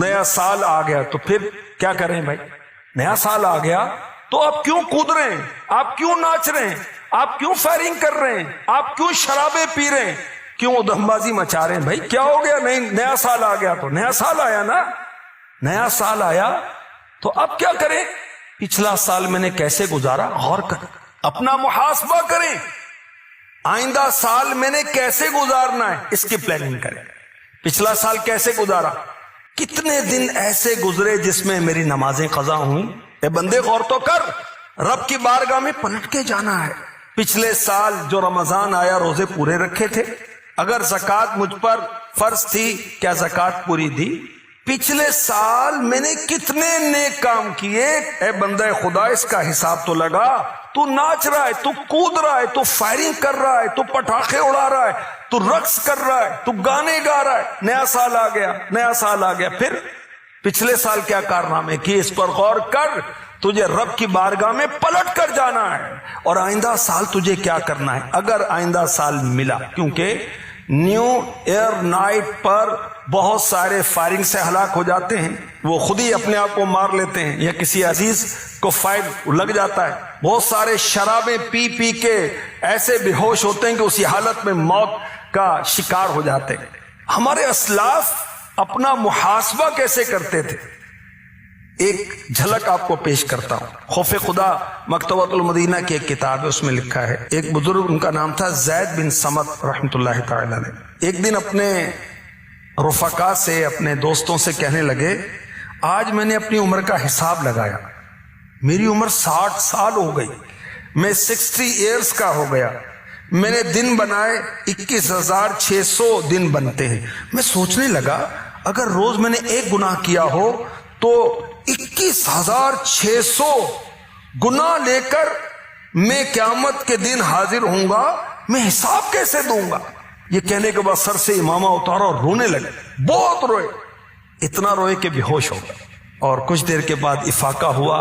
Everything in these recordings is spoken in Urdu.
نیا سال آ گیا تو پھر کیا کریں بھائی؟ نیا سال آ گیا تو آپ کیوں کود رہے ہیں؟ آپ کیوں ناچ رہے ہیں؟ آپ کیوں فائرنگ کر رہے ہیں؟ آپ کیوں شرابیں پی رہے ہیں؟ کیوں ادھم بازی مچا رہے ہیں؟ بھائی کیا ہو گیا؟ نہیں، نیا سال آ گیا تو نیا سال آیا نا، نیا سال آیا تو اب کیا کریں؟ پچھلا سال میں نے کیسے گزارا غور کریں، اپنا محاسبہ کریں، آئندہ سال میں نے کیسے گزارنا ہے اس کی پلاننگ کریں۔ پچھلا سال کیسے گزارا؟ کتنے دن ایسے گزرے جس میں میری نمازیں قضا ہوئیں؟ اے بندے غور تو کر، رب کی بارگاہ میں پلٹ کے جانا ہے۔ پچھلے سال جو رمضان آیا روزے پورے رکھے تھے؟ اگر زکوٰۃ مجھ پر فرض تھی کیا زکوٰۃ پوری دی؟ پچھلے سال میں نے کتنے نیک کام کیے؟ اے بندہ خدا اس کا حساب تو لگا۔ تو ناچ رہا ہے، تو کود رہا ہے، تو فائرنگ کر رہا ہے، تو پٹاخے اڑا رہا ہے، تو رقص کر رہا ہے، تو گانے گا رہا ہے، نیا سال آ گیا، نیا سال آ گیا، پھر پچھلے سال کیا کارنامے کیے اس پر غور کر۔ تجھے رب کی بارگاہ میں پلٹ کر جانا ہے اور آئندہ سال تجھے کیا کرنا ہے اگر آئندہ سال ملا، کیونکہ نیو ایئر نائٹ پر بہت سارے فائرنگ سے ہلاک ہو جاتے ہیں، وہ خود ہی اپنے آپ کو مار لیتے ہیں یا کسی عزیز کو فائر لگ جاتا ہے، بہت سارے شرابیں پی پی کے ایسے بے ہوش ہوتے ہیں کہ اسی حالت میں موت کا شکار ہو جاتے ہیں۔ ہمارے اسلاف اپنا محاسبہ کیسے کرتے تھے؟ ایک جھلک آپ کو پیش کرتا ہوں۔ خوف خدا مکتبۃ المدینہ کی ایک کتاب ہے، اس میں لکھا ہے، ایک بزرگ ان کا نام تھا زید بن سمت رحمۃ اللہ تعالی علیہ، ایک دن اپنے رفقا سے، اپنے دوستوں سے کہنے لگے آج میں نے اپنی عمر کا حساب لگایا، میری عمر 60 سال ہو گئی، میں 60 ایئرز کا ہو گیا، میں نے دن بنائے 21,600 دن بنتے ہیں۔ میں سوچنے لگا اگر روز میں نے ایک گناہ کیا ہو تو 21,600 گناہ لے کر میں قیامت کے دن حاضر ہوں گا، میں حساب کیسے دوں گا؟ یہ کہنے کے بعد سر سے امامہ اتارا اور رونے لگے، بہت روئے، اتنا روئے کہ بے ہوش ہو گئے، اور کچھ دیر کے بعد افاقہ ہوا،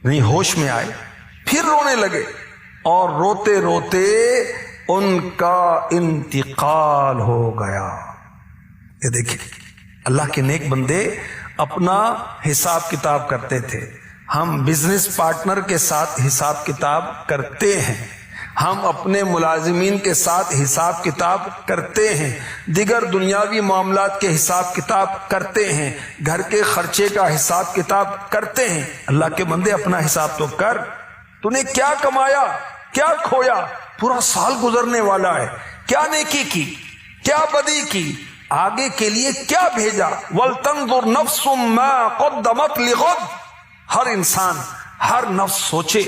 نہیں ہوش میں آئے، پھر رونے لگے، اور روتے روتے ان کا انتقال ہو گیا۔ یہ دیکھیں اللہ کے نیک بندے اپنا حساب کتاب کرتے تھے۔ ہم بزنس پارٹنر کے ساتھ حساب کتاب کرتے ہیں، ہم اپنے ملازمین کے ساتھ حساب کتاب کرتے ہیں، دیگر دنیاوی معاملات کے حساب کتاب کرتے ہیں، گھر کے خرچے کا حساب کتاب کرتے ہیں۔ اللہ کے بندے اپنا حساب تو کر، تو نے کیا کمایا، کیا کھویا، پورا سال گزرنے والا ہے، کیا نیکی کی، کیا بدی کی، آگے کے لیے کیا بھیجا۔ وَلْتَنْظُرْ نَفْسٌ مَا قَدَّمَتْ لِغَدٍ، ہر انسان، ہر نفس سوچے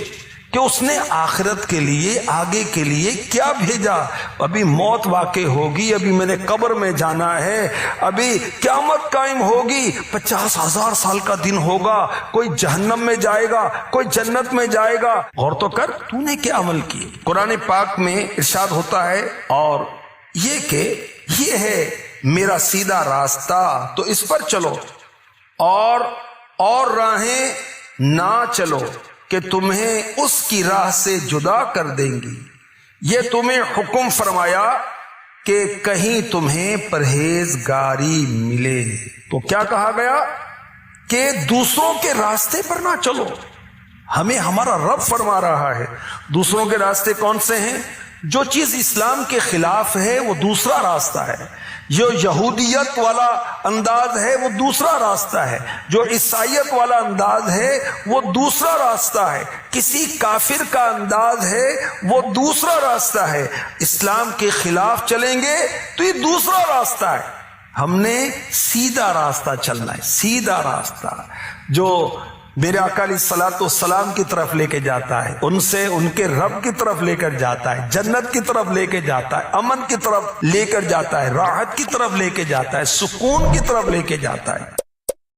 کہ اس نے آخرت کے لیے، آگے کے لیے کیا بھیجا۔ ابھی موت واقع ہوگی، ابھی میں نے قبر میں جانا ہے، ابھی قیامت قائم ہوگی، 50,000 سال کا دن ہوگا، کوئی جہنم میں جائے گا، کوئی جنت میں جائے گا۔ غور تو کر تو نے کیا عمل کیے۔ قرآن پاک میں ارشاد ہوتا ہے اور یہ کہ یہ ہے میرا سیدھا راستہ تو اس پر چلو، اور راہیں نہ چلو کہ تمہیں اس کی راہ سے جدا کر دیں گی۔ یہ تمہیں حکم فرمایا کہ کہیں تمہیں پرہیزگاری ملے۔ تو کیا کہا گیا کہ دوسروں کے راستے پر نہ چلو۔ ہمیں ہمارا رب فرما رہا ہے دوسروں کے راستے کون سے ہیں؟ جو چیز اسلام کے خلاف ہے وہ دوسرا راستہ ہے، جو یہودیت والا انداز ہے وہ دوسرا راستہ ہے، جو عیسائیت والا انداز ہے وہ دوسرا راستہ ہے، کسی کافر کا انداز ہے وہ دوسرا راستہ ہے۔ اسلام کے خلاف چلیں گے تو یہ دوسرا راستہ ہے۔ ہم نے سیدھا راستہ چلنا ہے، سیدھا راستہ جو میرے آقا علیہ الصلوۃ والسلام کی طرف لے کے جاتا ہے، ان سے ان کے رب کی طرف لے کر جاتا ہے، جنت کی طرف لے کے جاتا ہے، امن کی طرف لے کر جاتا ہے، راحت کی طرف لے کے جاتا ہے، سکون کی طرف لے کے جاتا ہے۔